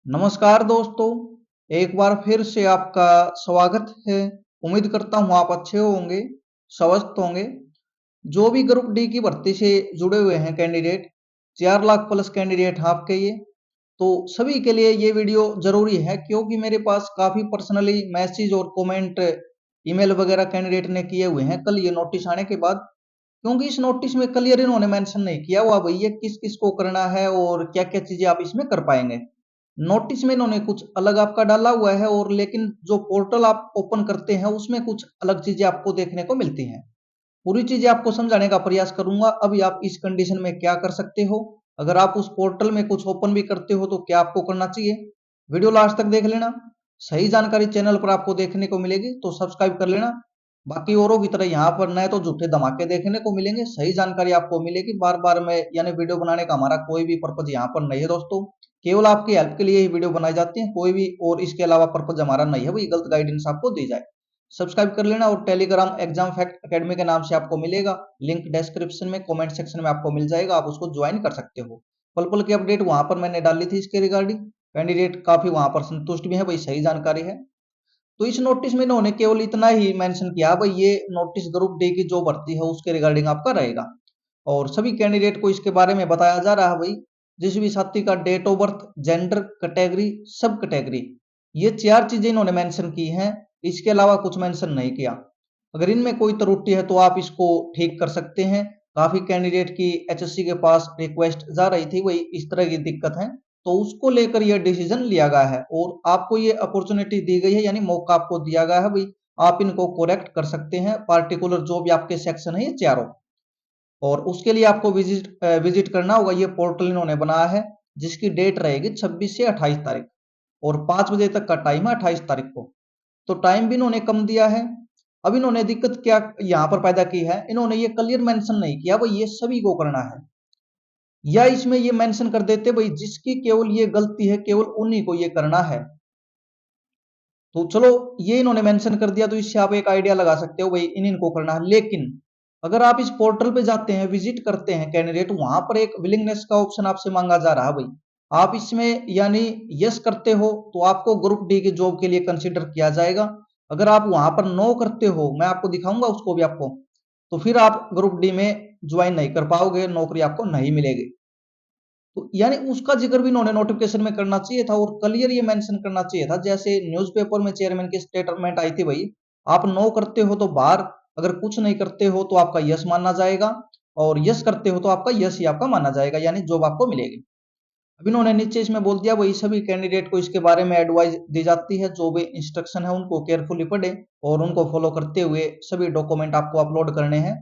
नमस्कार दोस्तों, एक बार फिर से आपका स्वागत है। उम्मीद करता हूँ आप अच्छे होंगे, स्वस्थ होंगे। जो भी ग्रुप डी की भर्ती से जुड़े हुए हैं कैंडिडेट, 4 लाख प्लस कैंडिडेट हैं आपके ये। तो सभी के लिए ये वीडियो ज़रूरी है क्योंकि मेरे पास काफ़ी पर्सनली मैसेज और कमेंट, ईमेल वगैरह कैंडिडेट ने किए हुए हैं कल ये नोटिस आने के बाद। क्योंकि इस नोटिस में क्लियर इन्होंने मेंशन नहीं किया हुआ भई ये किस-किस को करना है और क्या-क्या चीज़ें आप इसमें कर पाएँगे। नोटिस में इन्होंने कुछ अलग आपका डाला हुआ है और लेकिन जो पोर्टल आप ओपन करते हैं उसमें कुछ अलग चीजें आपको देखने को मिलती हैं। पूरी चीजें आपको समझाने का प्रयास करूंगा। अभी आप इस कंडीशन में क्या कर सकते हो, अगर आप उस पोर्टल में कुछ ओपन भी करते हो तो क्या आपको करना चाहिए, वीडियो लास्ट तक देख लेना। सही जानकारी चैनल पर आपको देखने को मिलेगी तो सब्सक्राइब कर लेना। बाकी औरों की तरह यहाँ पर नए तो झूठे धमाके देखने को मिलेंगे, सही जानकारी आपको मिलेगी। बार बार में यानी वीडियो बनाने का हमारा कोई भी पर्पज यहाँ पर नहीं है दोस्तों, केवल आपकी हेल्प के लिए ही वीडियो बनाई जाती है। कोई भी और इसके अलावा पर्पज हमारा नहीं है वही गलत गाइडेंस आपको दी जाए। सब्सक्राइब कर लेना और टेलीग्राम एग्जाम फैक्ट एकेडमी के नाम से आपको मिलेगा, लिंक डिस्क्रिप्शन में कमेंट सेक्शन में आपको मिल जाएगा, आप उसको ज्वाइन कर सकते हो। पल पल की अपडेट वहां पर मैंने डाली थी इसके रिगार्डिंग, कैंडिडेट काफी वहां पर संतुष्ट भी है, भाई सही जानकारी है। तो इस नोटिस में इन्होंने केवल इतना ही मेंशन किया भाई ये नोटिस ग्रुप डी की जो भर्ती है उसके रिगार्डिंग आपका रहेगा। और सभी कैंडिडेट को इसके बारे में बताया जा रहा है भाई, जिस भी साथी का date of birth, gender, category, sub category, ये 4 चीजें इन्होंने मेंशन की हैं। इसके अलावा कुछ मेंशन नहीं किया। अगर इनमें कोई त्रुटि है तो आप इसको ठीक कर सकते हैं। काफी कैंडिडेट की एचएससी के पास रिक्वेस्ट जा रही थी वही इस तरह की दिक्कत है, तो उसको लेकर यह डिसीजन लिया गया है और आपको ये अपॉर्चुनिटी दी गई है, यानी मौका आपको दिया गया है भाई, आप इनको करेक्ट कर सकते हैं पार्टिकुलर जो भी आपके सेक्शन है ये चारों। और उसके लिए आपको विजिट करना होगा। ये पोर्टल इन्होंने बनाया है जिसकी डेट रहेगी 26 से 28 तारीख और 5 बजे तक का टाइम है 28 तारीख को। तो टाइम भी इन्होंने कम दिया है। अब इन्होंने दिक्कत क्या यहाँ पर पैदा की है, इन्होंने ये क्लियर मेंशन नहीं किया भाई ये सभी को करना है, या इसमें ये मेंशन कर देते भाई जिसकी केवल ये गलती है केवल उन्हीं को ये करना है। तो चलो ये इन्होंने मेंशन कर दिया तो इससे आप एक आइडिया लगा सकते हो भाई इन इनको करना है। लेकिन अगर आप इस पोर्टल पे जाते हैं, विजिट करते हैं कैंडिडेट, वहां पर एक विलिंगनेस का ऑप्शन आपसे मांगा जा रहा है भाई, आप इसमें यानी यस करते हो तो आपको ग्रुप डी की जॉब के लिए कंसिडर किया जाएगा। अगर आप वहां पर नो करते हो, मैं आपको दिखाऊंगा उसको भी आपको, तो फिर आप ग्रुप डी में ज्वाइन नहीं कर पाओगे, नौकरी आपको नहीं मिलेगी। तो यानी उसका जिक्र भी इन्होंने नोटिफिकेशन में करना चाहिए था और क्लियर ये मेंशन करना चाहिए था। जैसे न्यूज़पेपर में चेयरमैन की स्टेटमेंट आई थी भाई, आप नो करते हो तो बाहर, अगर कुछ नहीं करते हो तो आपका यस माना जाएगा और यस करते हो तो आपका यस ही आपका माना जाएगा, यानी जॉब आपको मिलेगी। अब इन्होंने नीचे इसमें बोल दिया भाई सभी कैंडिडेट को इसके बारे में एडवाइस दी जाती है, जो भी इंस्ट्रक्शन है उनको केयरफुली पढ़े और उनको फॉलो करते हुए सभी डॉक्यूमेंट आपको अपलोड करने हैं।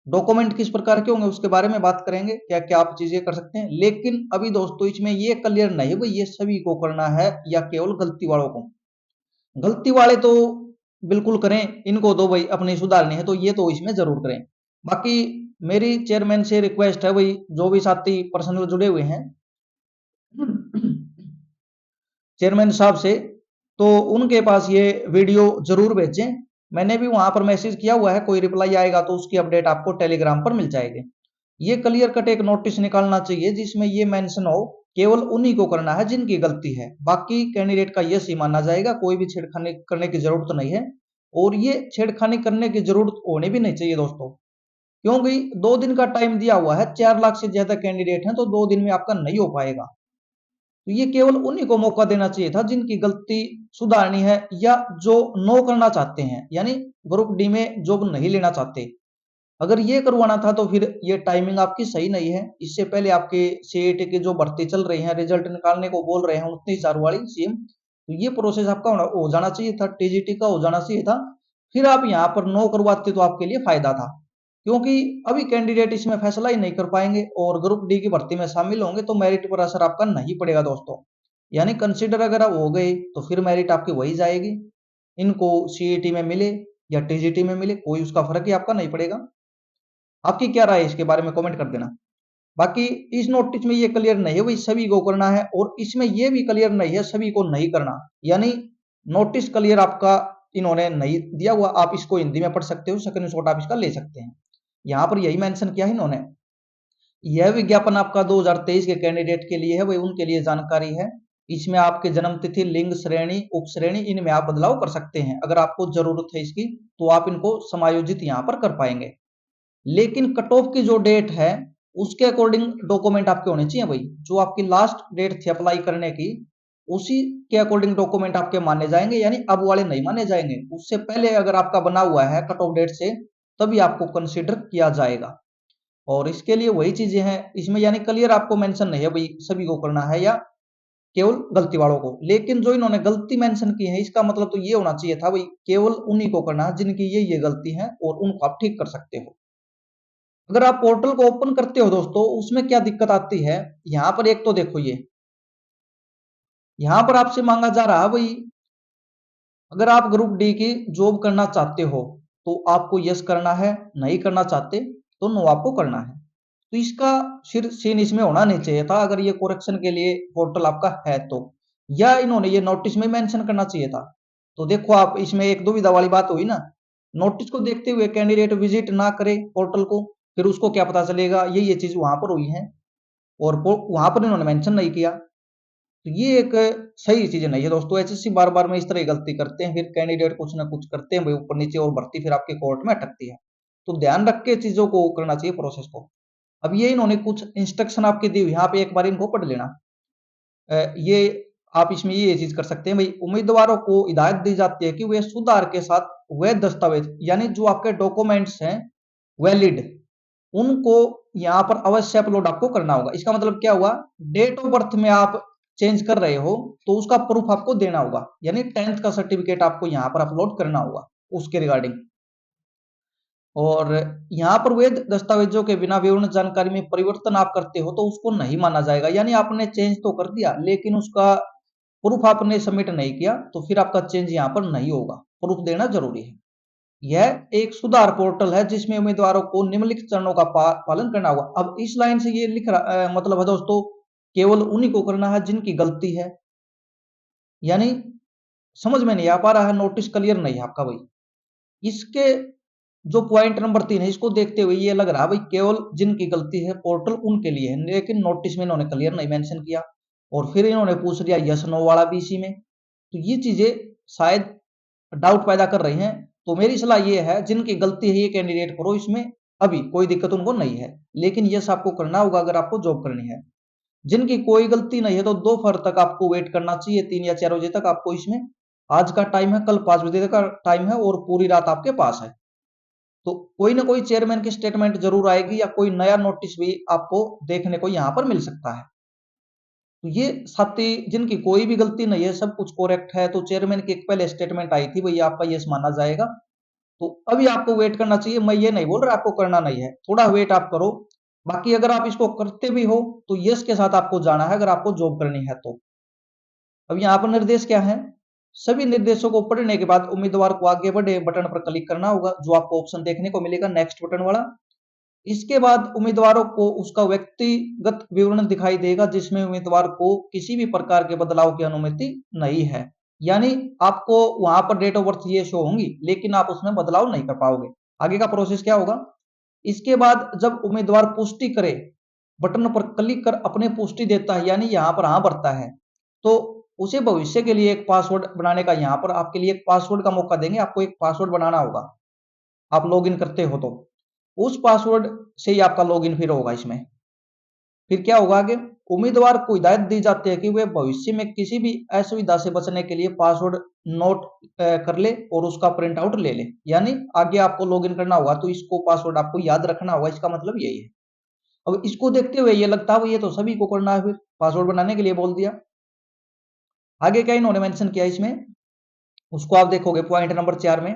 डॉक्यूमेंट किस प्रकार के होंगे उसके बारे में बात करेंगे, क्या क्या आप चीजें कर सकते हैं। लेकिन अभी दोस्तों इसमें ये क्लियर नहीं है भाई ये सभी को करना है या केवल गलती वालों को। गलती वाले तो बिल्कुल करें, इनको दो भाई अपनी सुधारनी है तो ये तो इसमें जरूर करें। बाकी मेरी चेयरमैन से रिक्वेस्ट है भाई, जो भी साथी पर्सनल जुड़े हुए हैं चेयरमैन साहब से, तो उनके पास ये वीडियो जरूर भेजें। मैंने भी वहां पर मैसेज किया हुआ है, कोई रिप्लाई आएगा तो उसकी अपडेट आपको टेलीग्राम पर मिल जाएगी। ये क्लियर कट एक नोटिस निकालना चाहिए जिसमें ये मेंशन हो केवल उन्हीं को करना है जिनकी गलती है, बाकी कैंडिडेट का यस ही माना जाएगा, कोई भी छेड़खानी करने की जरूरत नहीं है। और ये छेड़खानी करने की जरूरत होनी भी नहीं चाहिए दोस्तों, क्योंकि 2 दिन का टाइम दिया हुआ है, 4 लाख से ज्यादा कैंडिडेट हैं तो 2 दिन में आपका नहीं हो पाएगा। तो ये केवल उन्हीं को मौका देना चाहिए था जिनकी गलती सुधारनी है या जो नो करना चाहते हैं, यानी ग्रुप डी में जॉब नहीं लेना चाहते। अगर ये करवाना था तो फिर ये टाइमिंग आपकी सही नहीं है। इससे पहले आपके सीईटी की जो भर्ती चल रही है, रिजल्ट निकालने को बोल रहे हैं 29,000 वाली सीएम, तो ये प्रोसेस आपका हो जाना चाहिए था, टीजीटी का हो जाना चाहिए था। फिर आप यहाँ पर नो करवाते तो आपके लिए फायदा था, क्योंकि अभी कैंडिडेट इसमें फैसला ही नहीं कर पाएंगे और ग्रुप डी की भर्ती में शामिल होंगे तो मेरिट पर असर आपका नहीं पड़ेगा दोस्तों। यानी कंसिडर अगर आप हो गए तो फिर मेरिट आपकी वही जाएगी, इनको सीईटी में मिले या टीजीटी में मिले कोई उसका फर्क ही आपका नहीं पड़ेगा। आपकी क्या राय है इसके बारे में कमेंट कर देना। बाकी इस नोटिस में ये क्लियर नहीं है भाई सभी को करना है और इसमें ये भी क्लियर नहीं है सभी को नहीं करना, यानी नोटिस क्लियर आपका इन्होंने नहीं दिया हुआ। आप इसको हिंदी में पढ़ सकते हो, स्क्रीनशॉट आप इसका ले सकते हैं। यहाँ पर यही मेंशन किया है इन्होंने। यह विज्ञापन आपका 2023 के कैंडिडेट के लिए है भाई, उनके लिए जानकारी है। इसमें आपके जन्म तिथि, लिंग, श्रेणी, उपश्रेणी इनमें आप बदलाव कर सकते हैं। अगर आपको जरूरत है इसकी तो आप इनको समायोजित यहाँ पर कर पाएंगे। लेकिन कट ऑफ की जो डेट है उसके अकॉर्डिंग डॉक्यूमेंट आपके होने चाहिए भाई। जो आपकी लास्ट डेट थी अप्लाई करने की उसी के अकॉर्डिंग डॉक्यूमेंट आपके माने जाएंगे, यानी अब वाले नहीं माने जाएंगे। उससे पहले अगर आपका बना हुआ है कट ऑफ डेट से तभी आपको कंसिडर किया जाएगा। और इसके लिए वही चीजें हैं इसमें, यानी क्लियर आपको मेंशन नहीं है भाई सभी को करना है या केवल गलती वालों को। लेकिन जो इन्होंने गलती मेंशन की है इसका मतलब तो ये होना चाहिए था भाई केवल उन्हीं को करना है जिनकी ये गलती है और उनको आप ठीक कर सकते हो। अगर आप पोर्टल को ओपन करते हो दोस्तों उसमें क्या दिक्कत आती है, यहां पर एक तो देखो ये यहां पर आपसे मांगा जा रहा है भाई अगर आप ग्रुप डी की जॉब करना चाहते हो तो आपको यस करना है, नहीं करना चाहते तो नो आपको करना है। तो इसका सिर सीन इसमें होना नहीं चाहिए था अगर ये करेक्शन के लिए पोर्टल आपका है तो, या इन्होंने ये नोटिस में मेंशन करना चाहिए था। तो देखो आप इसमें एक दुविधा वाली बात हुई ना, नोटिस को देखते हुए कैंडिडेट विजिट ना करे पोर्टल को, फिर उसको क्या पता चलेगा ये चीज वहां पर हुई है और वहां पर इन्होंने मेंशन नहीं किया। तो ये एक सही चीज नहीं है दोस्तों। एचएससी बार बार में इस तरह की गलती करते हैं, फिर कैंडिडेट कुछ ना कुछ करते हैं भाई ऊपर नीचे और भर्ती फिर आपके कोर्ट में अटकती है। तो ध्यान रख के चीजों को करना चाहिए प्रोसेस को। अब ये इन्होंने कुछ इंस्ट्रक्शन आपकी दी हुई यहाँ पे एक बार इनको पढ़ लेना। ये आप इसमें ये चीज कर सकते हैं भाई उम्मीदवारों को हिदायत दी जाती है कि वे सुधार के साथ वैध दस्तावेज यानी जो आपके डॉक्यूमेंट्स हैं वैलिड उनको यहाँ पर अवश्य अपलोड आपको करना होगा। इसका मतलब क्या हुआ, डेट ऑफ बर्थ में आप चेंज कर रहे हो तो उसका प्रूफ आपको देना होगा, यानी 10th का सर्टिफिकेट आपको यहाँ पर अपलोड करना होगा उसके रिगार्डिंग। और यहाँ पर वैध दस्तावेजों के बिना विवरण जानकारी में परिवर्तन आप करते हो तो उसको नहीं माना जाएगा। यानी आपने चेंज तो कर दिया लेकिन उसका प्रूफ आपने सबमिट नहीं किया तो फिर आपका चेंज यहाँ पर नहीं होगा, प्रूफ देना जरूरी है। यह एक सुधार पोर्टल है जिसमें उम्मीदवारों को निम्नलिखित चरणों का पालन करना होगा। अब इस लाइन से ये लिख रहा मतलब है दोस्तों केवल उन्हीं को करना है जिनकी गलती है, यानी समझ में नहीं आ पा रहा है, नोटिस क्लियर नहीं है आपका भाई। इसके जो पॉइंट नंबर 3 है इसको देखते हुए ये लग रहा है भाई केवल जिनकी गलती है पोर्टल उनके लिए है, लेकिन नोटिस में इन्होंने क्लियर नहीं मेंशन किया और फिर इन्होंने पूछ लिया यस नो वाला भी इसी में। तो ये चीजें शायद डाउट पैदा कर रही हैं। तो मेरी सलाह ये है जिनकी गलती है ये कैंडिडेट करो, इसमें अभी कोई दिक्कत उनको नहीं है, लेकिन यस आपको करना होगा अगर आपको जॉब करनी है। जिनकी कोई गलती नहीं है तो दोपहर तक आपको वेट करना चाहिए, 3 या 4 बजे तक आपको इसमें आज का टाइम है, कल 5 बजे तक का टाइम है और पूरी रात आपके पास है। तो कोई ना कोई चेयरमैन की स्टेटमेंट जरूर आएगी या कोई नया नोटिस भी आपको देखने को यहाँ पर मिल सकता है। तो ये साथी जिनकी कोई भी गलती नहीं है सब कुछ करेक्ट है तो चेयरमैन की एक पहले स्टेटमेंट आई थी भैया आपका यस माना जाएगा। तो अभी आपको वेट करना चाहिए, मैं ये नहीं बोल रहा आपको करना नहीं है, थोड़ा वेट आप करो। बाकी अगर आप इसको करते भी हो तो यस के साथ आपको जाना है अगर आपको जॉब करनी है तो। अब यहाँ पर निर्देश क्या है, सभी निर्देशों को पढ़ने के बाद उम्मीदवार को आगे बढ़े बटन पर क्लिक करना होगा जो आपको ऑप्शन देखने को मिलेगा नेक्स्ट बटन वाला। इसके बाद उम्मीदवारों को उसका व्यक्तिगत विवरण दिखाई देगा जिसमें उम्मीदवार को किसी भी प्रकार के बदलाव की अनुमति नहीं है। यानी आपको वहां पर डेट ऑफ बर्थ ये शो होंगी लेकिन आप उसमें बदलाव नहीं कर पाओगे। आगे का प्रोसेस क्या होगा, इसके बाद जब उम्मीदवार पुष्टि करे बटन पर क्लिक कर अपने पुष्टि देता है यानी यहाँ पर हाँ भरता है तो उसे भविष्य के लिए एक पासवर्ड बनाने का यहाँ पर आपके लिए एक पासवर्ड का मौका देंगे। आपको एक पासवर्ड बनाना होगा आप लॉगिन करते हो तो उस पासवर्ड से ही आपका लॉगिन फिर होगा इसमें। फिर क्या होगा आगे, उम्मीदवार को हिदायत दी जाती है कि वे भविष्य में किसी भी असुविधा से बचने के लिए पासवर्ड नोट कर ले और उसका प्रिंट आउट ले ले। यानी आगे आपको लॉगिन करना होगा तो इसको पासवर्ड आपको याद रखना होगा, इसका मतलब यही है। अब इसको देखते हुए ये लगता है ये तो सभी को करना है, फिर पासवर्ड बनाने के लिए बोल दिया। आगे क्या इन्होंने मेंशन किया इसमें उसको आप देखोगे पॉइंट नंबर 4 में,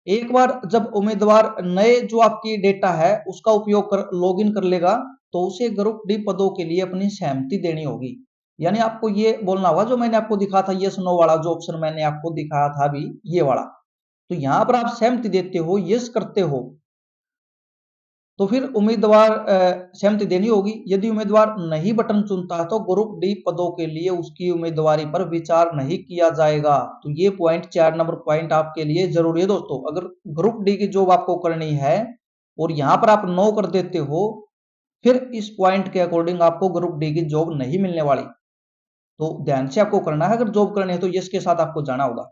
एक बार जब उम्मीदवार नए जो आपकी डेटा है उसका उपयोग कर लॉगिन कर लेगा तो उसे ग्रुप डी पदों के लिए अपनी सहमति देनी होगी। यानी आपको ये बोलना होगा जो मैंने आपको दिखा था यस नो वाला जो ऑप्शन मैंने आपको दिखाया था अभी ये वाला, तो यहां पर आप सहमति देते हो यस करते हो तो फिर उम्मीदवार सहमति देनी होगी। यदि उम्मीदवार नहीं बटन चुनता है तो ग्रुप डी पदों के लिए उसकी उम्मीदवारी पर विचार नहीं किया जाएगा। तो ये पॉइंट 4 नंबर पॉइंट आपके लिए जरूरी है दोस्तों। अगर ग्रुप डी की जॉब आपको करनी है और यहां पर आप नो कर देते हो फिर इस पॉइंट के अकॉर्डिंग आपको ग्रुप डी की जॉब नहीं मिलने वाली। तो ध्यान से आपको करना है। अगर जॉब करनी है तो यस के साथ आपको जाना होगा।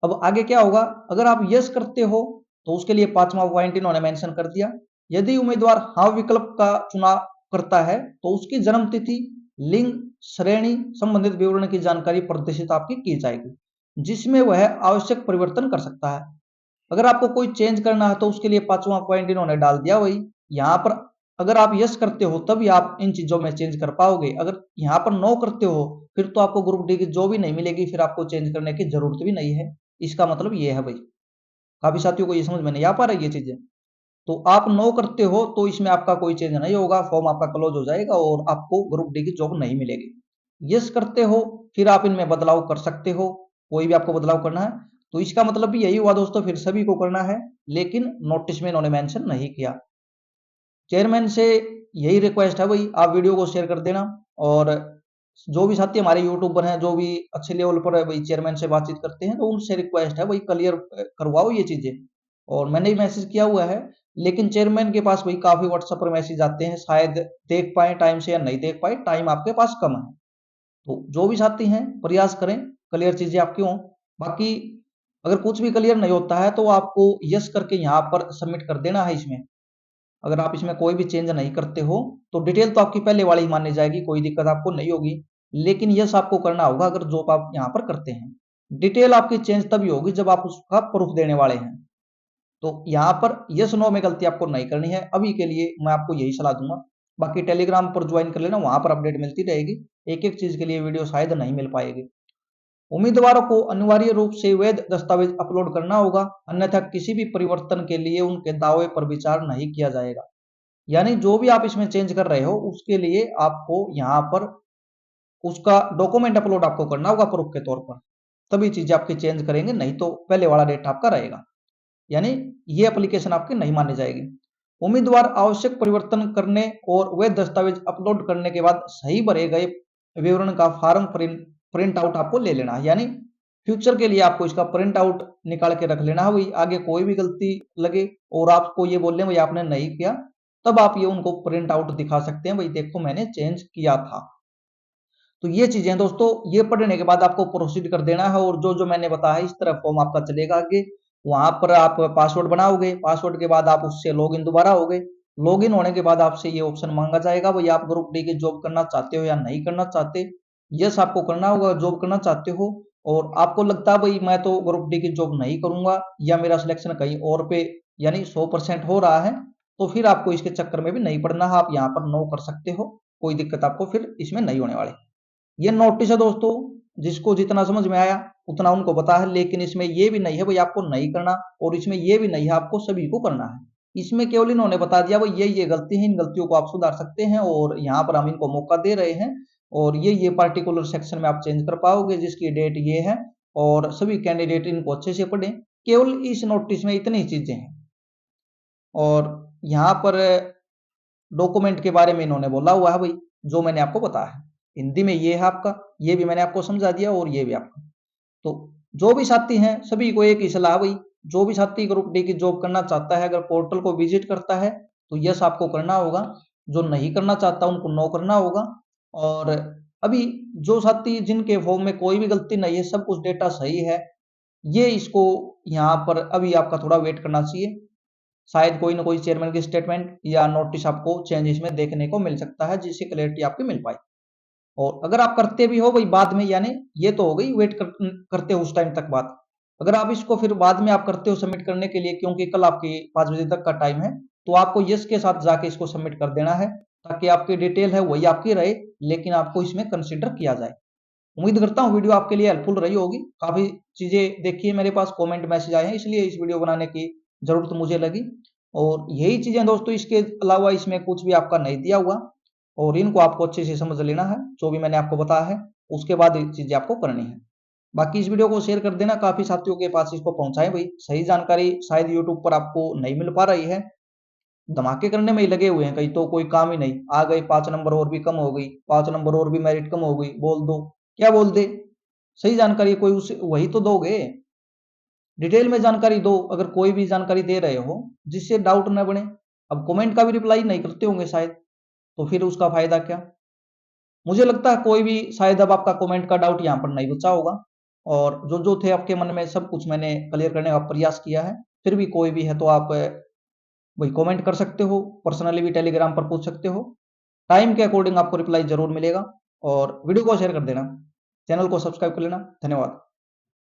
अब आगे क्या होगा, अगर आप यस करते हो तो उसके लिए 5वां पॉइंट इन्होंने मेंशन कर दिया, यदि उम्मीदवार हाँ विकल्प का चुनाव करता है तो उसकी जन्म तिथि, लिंग, श्रेणी संबंधित विवरण की जानकारी प्रदर्शित आपकी की जाएगी, जिसमें वह आवश्यक परिवर्तन कर सकता है। अगर आपको कोई चेंज करना है तो उसके लिए 5वां पॉइंट इन्होंने डाल दिया। वही यहाँ पर अगर आप यस करते हो तभी आप इन चीजों में चेंज कर पाओगे। अगर यहाँ पर नो करते हो फिर तो आपको ग्रुप डी की जॉब भी नहीं मिलेगी, फिर आपको चेंज करने की जरूरत भी नहीं है। इसका मतलब ये है भाई। काफी साथियों को ये समझ में नहीं आ पा रही ये चीजें। तो आप नो करते हो तो इसमें आपका कोई चेंज नहीं होगा, फॉर्म आपका क्लोज हो जाएगा और आपको ग्रुप डी की जॉब नहीं मिलेगी। यस करते हो फिर आप इनमें बदलाव कर सकते हो, कोई भी आपको बदलाव करना है तो इसका मतलब भी यही हुआ दोस्तों, फिर सभी को करना है, लेकिन नोटिस में इन्होंने मेंशन नहीं किया। चेयरमैन से यही रिक्वेस्ट है भाई, आप वीडियो को शेयर कर देना। और जो भी साथी हमारे यूट्यूबर हैं, जो भी अच्छे लेवल पर है भाई चेयरमैन से बातचीत करते हैं, तो उनसे रिक्वेस्ट है भाई क्लियर करवाओ ये चीजें। और मैंने ही मैसेज किया हुआ है, लेकिन चेयरमैन के पास भाई काफी व्हाट्सएप पर मैसेज आते हैं, शायद देख पाए टाइम से या नहीं देख पाए, टाइम आपके पास कम है। तो जो भी साथी हैं प्रयास करें क्लियर चीजें आपकी हों। बाकी अगर कुछ भी क्लियर नहीं होता है तो आपको यस करके यहाँ पर सबमिट कर देना है इसमें। अगर आप इसमें कोई भी चेंज नहीं करते हो तो डिटेल तो आपकी पहले वाली ही मानी जाएगी, कोई दिक्कत आपको नहीं होगी। लेकिन यस आपको करना होगा अगर जॉब आप यहाँ पर करते हैं। डिटेल आपकी चेंज तभी होगी जब आप उसका प्रूफ देने वाले हैं। तो यहाँ पर यस नो में गलती आपको नहीं करनी है, अभी के लिए मैं आपको यही सलाह दूंगा। बाकी टेलीग्राम पर ज्वाइन कर लेना, वहां पर अपडेट मिलती रहेगी। एक एक चीज के लिए वीडियो शायद नहीं मिल पाएगी। उम्मीदवारों को अनिवार्य रूप से वैध दस्तावेज अपलोड करना होगा, अन्यथा किसी भी परिवर्तन के लिए उनके दावे पर विचार नहीं किया जाएगा। यानी जो भी आप इसमें चेंज कर रहे हो उसके लिए आपको यहाँ पर उसका डॉक्यूमेंट अपलोड आपको करना होगा प्रूफ के तौर पर, तभी चीजें आपकी चेंज करेंगे, नहीं तो पहले वाला डेट आपका रहेगा। यानी ये एप्लीकेशन आपकी नहीं मानी जाएगी। उम्मीदवार आवश्यक परिवर्तन करने और वे दस्तावेज अपलोड करने के बाद सही भरे गए विवरण का फॉर्म प्रिंट आउट आपको ले लेना है। यानी फ्यूचर के लिए आपको इसका प्रिंट आउट निकाल के रख लेना है। वही आगे कोई भी गलती लगे और आपको ये बोल रहे भाई आपने नहीं किया, तब आप ये उनको प्रिंट आउट दिखा सकते हैं, भाई देखो मैंने चेंज किया था। तो ये चीजें दोस्तों, ये पढ़ने के बाद आपको प्रोसीड कर देना है और जो जो मैंने बताया इस तरह फॉर्म आपका चलेगा आगे। वहां पर आप पासवर्ड बनाओगे, पासवर्ड के बाद आप उससे लॉगिन दोबारा होगे। लॉगिन होने के बाद आपसे ये ऑप्शन मांगा जाएगा भाई आप ग्रुप डी की जॉब करना चाहते हो या नहीं करना चाहते। यस आपको करना होगा जॉब करना चाहते हो। और आपको लगता है भाई मैं तो ग्रुप डी की जॉब नहीं करूंगा या मेरा सिलेक्शन कहीं और पे यानी 100% हो रहा है, तो फिर आपको इसके चक्कर में भी नहीं पड़ना है, आप यहाँ पर नो कर सकते हो। कोई दिक्कत आपको फिर इसमें नहीं होने वाली। ये नोटिस है दोस्तों, जिसको जितना समझ में आया उतना उनको पता है, लेकिन इसमें ये भी नहीं है भाई आपको नहीं करना, और इसमें ये भी नहीं है आपको सभी को करना है। इसमें केवल इन्होंने बता दिया भाई ये गलती है, इन गलतियों को आप सुधार सकते हैं और यहाँ पर हम इनको मौका दे रहे हैं। और ये पार्टिकुलर सेक्शन में आप चेंज कर पाओगे जिसकी डेट ये है। और सभी कैंडिडेट इनको अच्छे से पढ़ें, केवल इस नोटिस में इतनी चीजें हैं। और यहाँ पर डॉक्यूमेंट के बारे में इन्होंने बोला हुआ है भाई, जो मैंने आपको बताया है हिंदी में ये है आपका, ये भी मैंने आपको समझा दिया और ये भी आपका। तो जो भी साथी हैं सभी को एक ही सलाह भाई, जो भी साथी ग्रुप डी की जॉब करना चाहता है अगर पोर्टल को विजिट करता है तो यस आपको करना होगा, जो नहीं करना चाहता उनको नो करना होगा। और अभी जो साथी जिनके फॉर्म में कोई भी गलती नहीं है, सब कुछ डेटा सही है, ये इसको यहाँ पर अभी आपका थोड़ा वेट करना चाहिए। शायद कोई ना कोई चेयरमैन की स्टेटमेंट या नोटिस आपको चेंजेस में देखने को मिल सकता है, जिससे क्लैरिटी आपकी मिल पाए। और अगर आप करते भी हो भाई बाद में, यानी ये तो हो गई करते हो उस टाइम तक बात। अगर आप इसको फिर बाद में आप करते हो सबमिट करने के लिए, क्योंकि कल आपकी 5 बजे तक का टाइम है, तो आपको यस के साथ जाके इसको सबमिट कर देना है, ताकि आपकी डिटेल है वही आपकी रहे, लेकिन आपको इसमें कंसिडर किया जाए। उम्मीद करता हूँ वीडियो आपके लिए हेल्पफुल रही होगी। काफी चीजें देखिए, मेरे पास कमेंट मैसेज आए हैं, इसलिए इस वीडियो बनाने की जरूरत मुझे लगी। और यही चीजें दोस्तों, इसके अलावा इसमें कुछ भी आपका नहीं दिया हुआ, और इनको आपको अच्छे से समझ लेना है जो भी मैंने आपको बताया है, उसके बाद ये चीजें आपको करनी है। बाकी इस वीडियो को शेयर कर देना, काफी साथियों के पास इसको पहुंचाएं भाई। सही जानकारी शायद यूट्यूब पर आपको नहीं मिल पा रही है, धमाके करने में ही लगे हुए हैं कई, तो कोई काम ही नहीं। आ गई 5 नंबर और भी कम हो गई, 5 नंबर और भी मेरिट कम हो गई, बोल दो क्या बोल दे। सही जानकारी कोई उसे वही तो दोगे, डिटेल में जानकारी दो अगर कोई भी जानकारी दे रहे हो जिससे डाउट न बने। अब कमेंट का भी रिप्लाई नहीं करते होंगे शायद, तो फिर उसका फायदा क्या। मुझे लगता है कोई भी शायद अब आपका कमेंट का डाउट यहाँ पर नहीं बचा होगा, और जो जो थे आपके मन में सब कुछ मैंने क्लियर करने का प्रयास किया है। फिर भी कोई भी है तो आप वही कमेंट कर सकते हो, पर्सनली भी टेलीग्राम पर पूछ सकते हो। टाइम के अकॉर्डिंग आपको रिप्लाई जरूर मिलेगा, और वीडियो को शेयर कर देना, चैनल को सब्सक्राइब कर लेना। धन्यवाद।